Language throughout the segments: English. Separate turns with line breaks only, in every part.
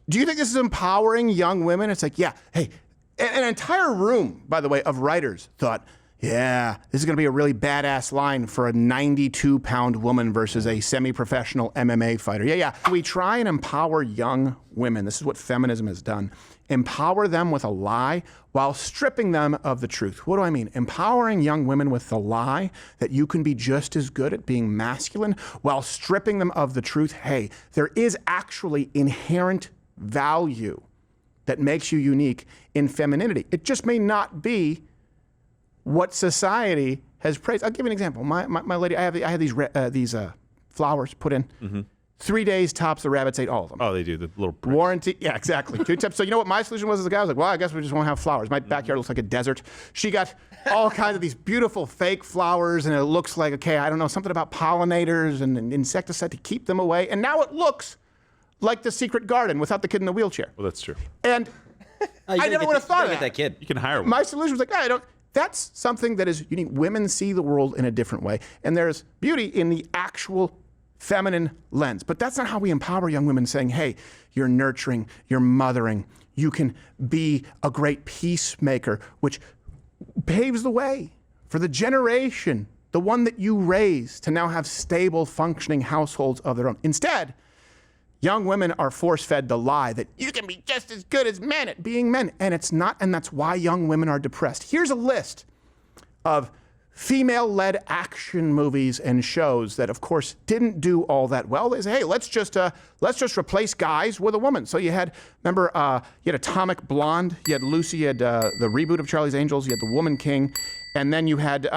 Do you think this is empowering young women? It's like, yeah, hey, an entire room, by the way, of writers thought, yeah, this is going to be a really badass line for a 92-pound woman versus a semi-professional MMA fighter. Yeah. We try and empower young women. This is what feminism has done. Empower them with a lie while stripping them of the truth. What do I mean? Empowering young women with the lie that you can be just as good at being masculine while stripping them of the truth. Hey, there is actually inherent value that makes you unique in femininity. It just may not be what society has praised. I'll give you an example. My lady, I had these flowers put in. Mm-hmm. 3 days tops, the rabbits ate all of them.
Oh, they do, the little pricks.
Warranty, yeah, exactly. 2 tips. So you know what my solution was as a guy? I was like, well, I guess we just won't have flowers. My backyard looks like a desert. She got all kinds of these beautiful fake flowers, and it looks like, okay, I don't know, something about pollinators and insecticide to keep them away. And now it looks like the secret garden without the kid in the wheelchair.
Well, that's true.
And I never would have thought of
that kid.
You can hire one.
My solution was like, that's something that is unique. Women see the world in a different way. And there's beauty in the actual feminine lens. But that's not how we empower young women, saying, hey, you're nurturing, you're mothering, you can be a great peacemaker, which paves the way for the generation, the one that you raise, to now have stable, functioning households of their own. Instead, young women are force-fed the lie that you can be just as good as men at being men. And it's not, and that's why young women are depressed. Here's a list of female-led action movies and shows that, of course, didn't do all that well. They say, hey, let's just replace guys with a woman. So you had, remember, you had Atomic Blonde, you had Lucy, you had the reboot of Charlie's Angels, you had The Woman King, and then you had,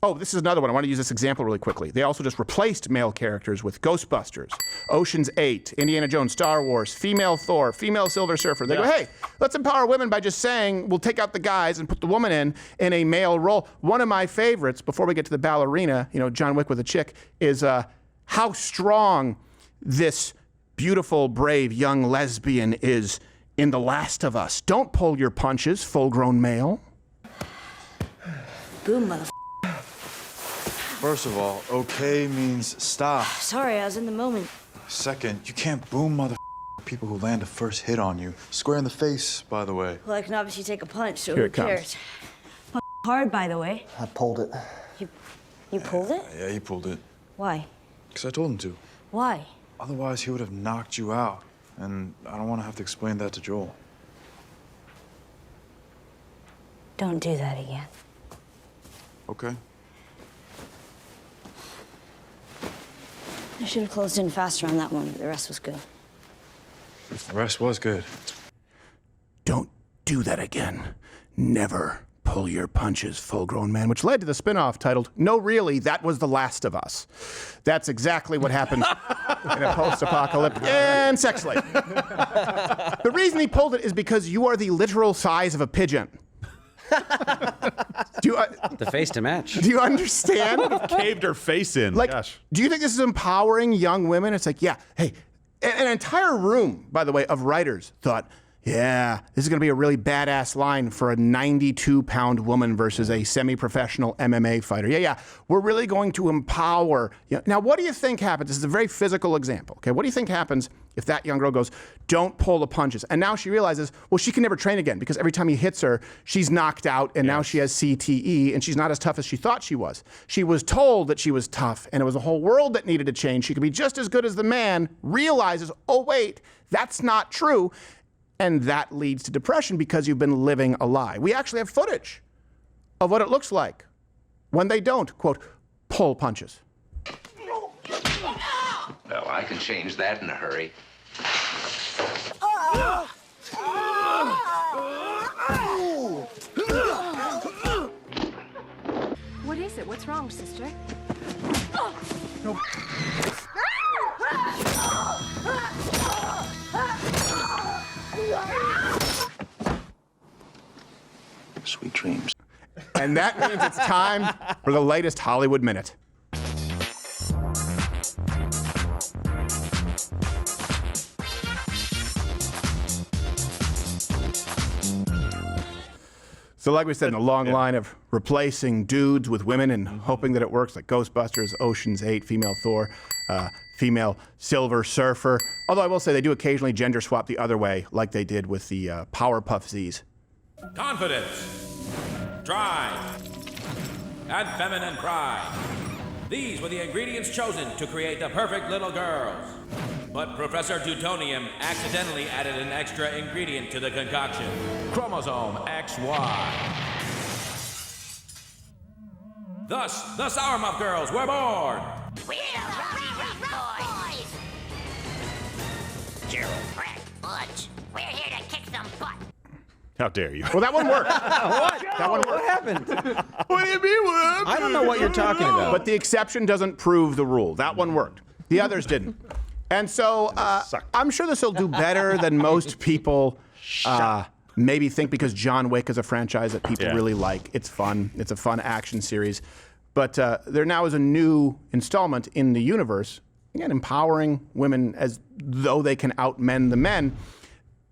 oh, this is another one. I want to use this example really quickly. They also just replaced male characters with Ghostbusters, Ocean's 8, Indiana Jones, Star Wars, female Thor, female Silver Surfer. They go, hey, let's empower women by just saying we'll take out the guys and put the woman in a male role. One of my favorites, before we get to the Ballerina, you know, John Wick with a chick, is how strong this beautiful, brave, young lesbian is in The Last of Us. Don't pull your punches, full-grown male.
Boom, motherfucker.
First of all, okay means stop.
Sorry, I was in the moment.
Second, you can't boom people who land a first hit on you. Square in the face, by the way.
Well, I can obviously take a punch, so
Here
who
it comes.
cares? Hard, by the way.
I pulled it.
You pulled it?
Yeah, he pulled it.
Why?
Because I told him to.
Why?
Otherwise, he would have knocked you out. And I don't want to have to explain that to Joel.
Don't do that again.
Okay.
I should have closed in faster on that one, but the rest was good.
The rest was good.
Don't do that again. Never pull your punches, full-grown man, which led to the spin-off titled, No, Really, That Was the Last of Us. That's exactly what happens in a post-apocalyptic and sex slave. The reason he pulled it is because you are the literal size of a pigeon.
The face to match.
Do you understand?
Caved her face in.
Like,
Gosh.
do you think this is empowering young women? It's like, yeah, hey, an entire room, by the way, of writers thought, yeah, this is going to be a really badass line for a 92-pound woman versus a semi-professional MMA fighter. Yeah, we're really going to empower. Now, what do you think happens? This is a very physical example, okay? What do you think happens if that young girl goes, don't pull the punches? And now she realizes, well, she can never train again because every time he hits her, she's knocked out, and now she has CTE, and she's not as tough as she thought she was. She was told that she was tough, and it was a whole world that needed to change. She could be just as good as the man, realizes, oh, wait, that's not true. And that leads to depression because you've been living a lie. We actually have footage of what it looks like when they don't, quote, pull punches.
Well, I can change that in a hurry.
What is it? What's wrong, sister?
No.
Sweet dreams.
And that means it's time for the latest Hollywood Minute. So like we said, in the long line of replacing dudes with women and hoping that it works, like Ghostbusters, Ocean's 8, female Thor, female Silver Surfer. Although I will say they do occasionally gender swap the other way, like they did with the Powerpuff Z's.
Confidence, drive, and feminine pride. These were the ingredients chosen to create the perfect little girls. But Professor Teutonium accidentally added an extra ingredient to the concoction, chromosome XY. Thus, the Sour Muff Girls were born.
We're the boys! Gerald, Brett, Butch, we're here to kick some butt.
How dare you?
Well, that one worked.
What?
That one
What
worked.
happened?
What do you mean? What?
I don't know what you're talking about.
But the exception doesn't prove the rule. That one worked. The others didn't. And so I'm sure this will do better than most people maybe think, because John Wick is a franchise that people really like. It's fun. It's a fun action series. But there now is a new installment in the universe, again, empowering women as though they can outmen the men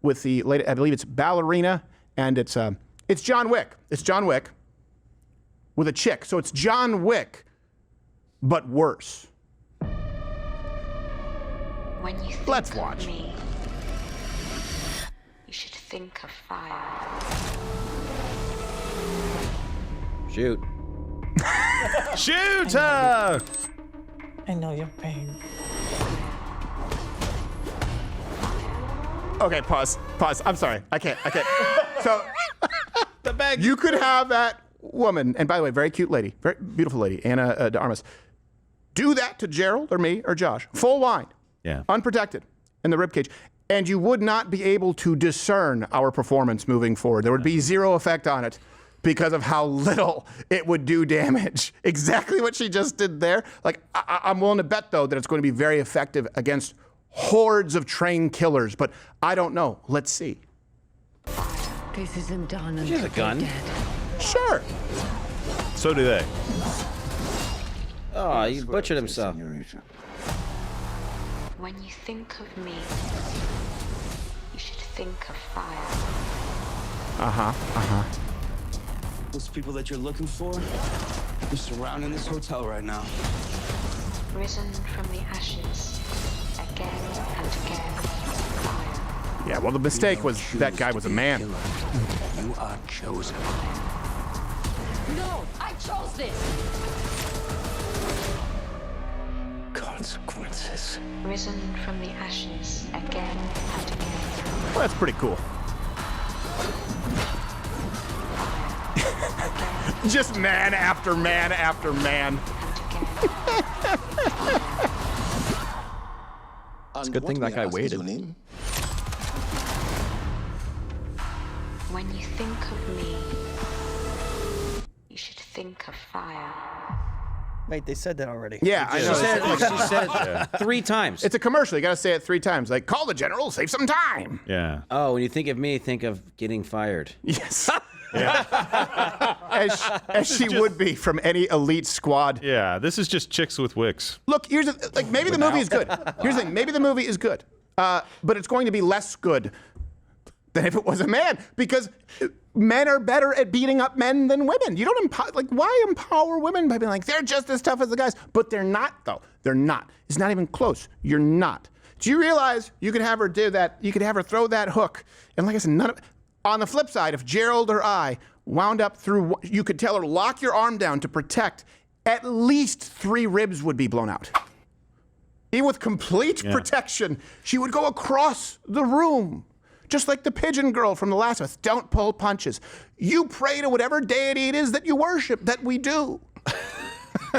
with the latest, I believe it's Ballerina, and it's John Wick. It's John Wick with a chick. So it's John Wick, but worse.
When you think
Let's
of
watch.
me, you should think of fire.
Shoot.
Shoot her!
I know your pain.
Okay, pause. I'm sorry. I can't. So, you could have that woman, and by the way, very cute lady, very beautiful lady, Anna de Armas, do that to Gerald or me or Josh, full line, unprotected, in the ribcage, and you would not be able to discern our performance moving forward. There would be zero effect on it because of how little it would do damage. Exactly what she just did there. Like, I'm willing to bet, though, that it's going to be very effective against hordes of trained killers, but I don't know. Let's see.
This isn't done.
She has a gun.
Sure.
So do they.
Oh, he butchered himself.
When you think of me, you should think of fire.
Those people that you're looking for, they're surrounding this hotel right now.
Risen from the ashes, again and again, fire.
Yeah, well, the mistake was that guy was a man.
You are chosen.
No, I chose this!
Consequences.
Risen from the ashes, again and again.
Well, that's pretty cool. Just man after man after man.
It's a good thing that guy waited.
When you think of me, you should think of fire.
Wait, they said that already.
Yeah, I know.
She said 3 times.
It's a commercial. You got to say it 3 times. Like, call the general, save some time.
Yeah.
Oh, when you think of me, think of getting fired.
Yes. As she would be from any elite squad.
Yeah, this is just chicks with wicks.
Look, here's the, like, maybe the movie is good. Here's the thing. Maybe the movie is good, but it's going to be less good than if it was a man, because men are better at beating up men than women. You don't empower, like, why empower women by being like, they're just as tough as the guys? But they're not, though. They're not. It's not even close. You're not. Do you realize you could have her do that? You could have her throw that hook, and like I said, none of. On the flip side, if Gerald or I wound up through, you could tell her, lock your arm down to protect, at least 3 ribs would be blown out. Even with complete protection, she would go across the room. Just like the pigeon girl from The Last of Us. Don't pull punches. You pray to whatever deity it is that you worship, that we do.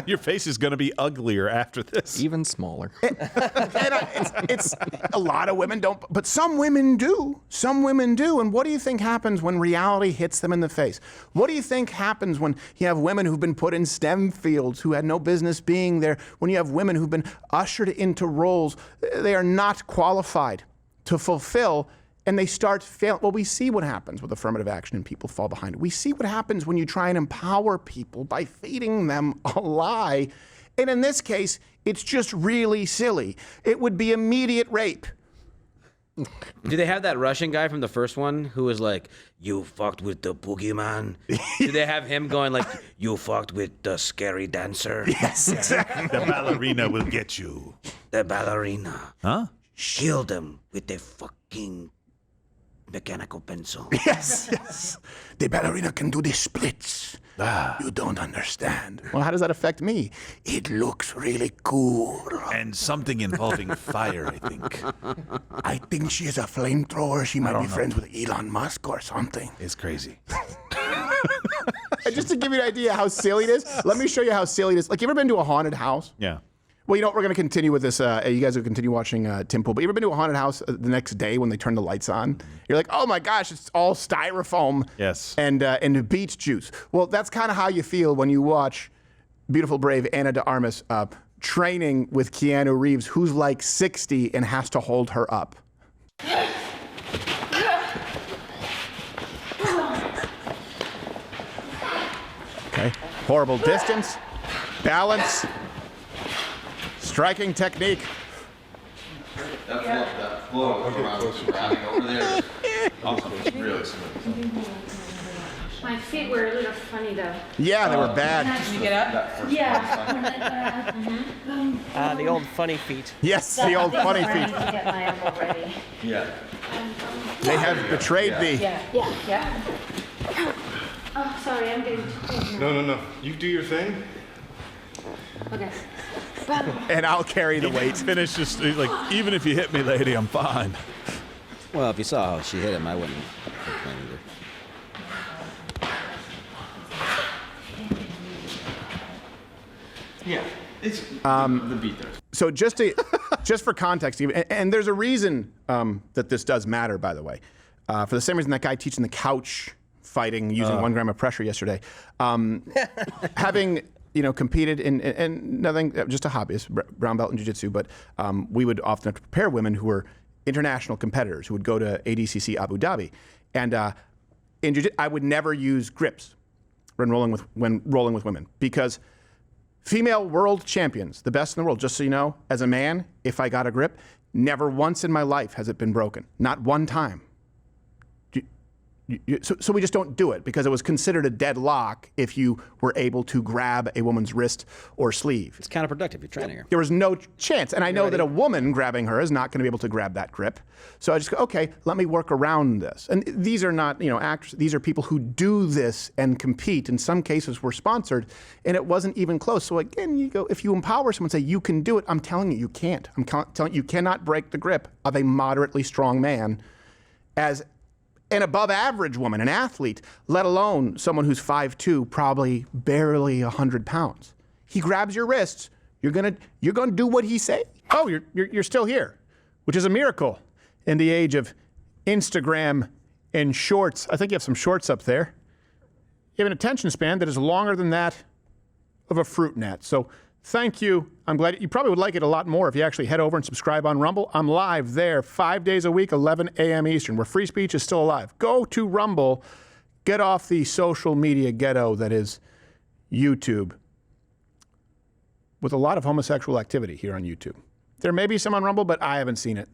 Your face is going to be uglier after this.
Even smaller.
It's a lot of women don't, but some women do. Some women do. And what do you think happens when reality hits them in the face? What do you think happens when you have women who've been put in STEM fields who had no business being there? When you have women who've been ushered into roles they are not qualified to fulfill, and they start failing. Well, we see what happens with affirmative action and people fall behind it. We see what happens when you try and empower people by feeding them a lie. And in this case, it's just really silly. It would be immediate rape.
Do they have that Russian guy from the first one who was like, "You fucked with the boogeyman"? Do they have him going like, "You fucked with the scary dancer"?
Yes, exactly.
The ballerina will get you.
The ballerina.
Huh?
Shield them with the fucking mechanical pencil.
Yes, yes. The ballerina can do the splits. You don't understand. Well, how does that affect me? It looks really cool.
And something involving fire, I think.
I think she is a flamethrower. She might be friends with Elon Musk or something.
It's crazy.
Just to give you an idea how silly it is, let me show you how silly it is. Like, you ever been to a haunted house?
Yeah.
Well, you know what? We're going to continue with this. You guys will continue watching Tim Pool. But you ever been to a haunted house the next day when they turn the lights on? You're like, oh my gosh, it's all styrofoam
Yes.
and beet juice. Well, that's kind of how you feel when you watch beautiful, brave Ana de Armas training with Keanu Reeves, who's like 60 and has to hold her up. Okay. Horrible distance, balance. Striking technique.
That flow around over there. Awesome. Really smooth.
My feet were a little funny though.
Yeah, they were bad.
Can you get up? Yeah.
The old funny feet.
Yes, the old funny
I need
feet.
to get my elbow ready.
Yeah.
They have betrayed thee.
Yeah. Oh, sorry, I'm getting too close now.
No. You do your thing.
Okay.
And I'll carry the weight.
Finish just like, even if you hit me, lady, I'm fine.
Well, if you saw how she hit him, I wouldn't complain either.
Yeah. It's the beat there.
So just for context, and there's a reason that this does matter, by the way. For the same reason that guy teaching the couch fighting using 1 gram of pressure yesterday, having competed in nothing, just a hobbyist, brown belt in jiu-jitsu, but we would often have to prepare women who were international competitors who would go to ADCC Abu Dhabi, and in jiu-jitsu, I would never use grips when rolling with women because female world champions, the best in the world, just so you know, as a man, if I got a grip, never once in my life has it been broken, not one time. So we just don't do it because it was considered a deadlock if you were able to grab a woman's wrist or sleeve.
It's counterproductive. You're training her.
There was no chance. And I know that a woman grabbing her is not going to be able to grab that grip. So I just go, okay, let me work around this. And these are not, actors. These are people who do this and compete. In some cases, were sponsored, and it wasn't even close. So again, you go, if you empower someone, say you can do it. I'm telling you, you can't. I'm telling you, cannot break the grip of a moderately strong man as an above average woman, an athlete, let alone someone who's 5'2", probably barely 100 pounds. He grabs your wrists, you're gonna do what he say. Oh, you're still here, which is a miracle in the age of Instagram and shorts. I think you have some shorts up there. You have an attention span that is longer than that of a fruit gnat. So thank you. I'm glad you probably would like it a lot more if you actually head over and subscribe on Rumble. I'm live there 5 days a week, 11 a.m. Eastern, where free speech is still alive. Go to Rumble. Get off the social media ghetto that is YouTube, with a lot of homosexual activity here on YouTube. There may be some on Rumble, but I haven't seen it.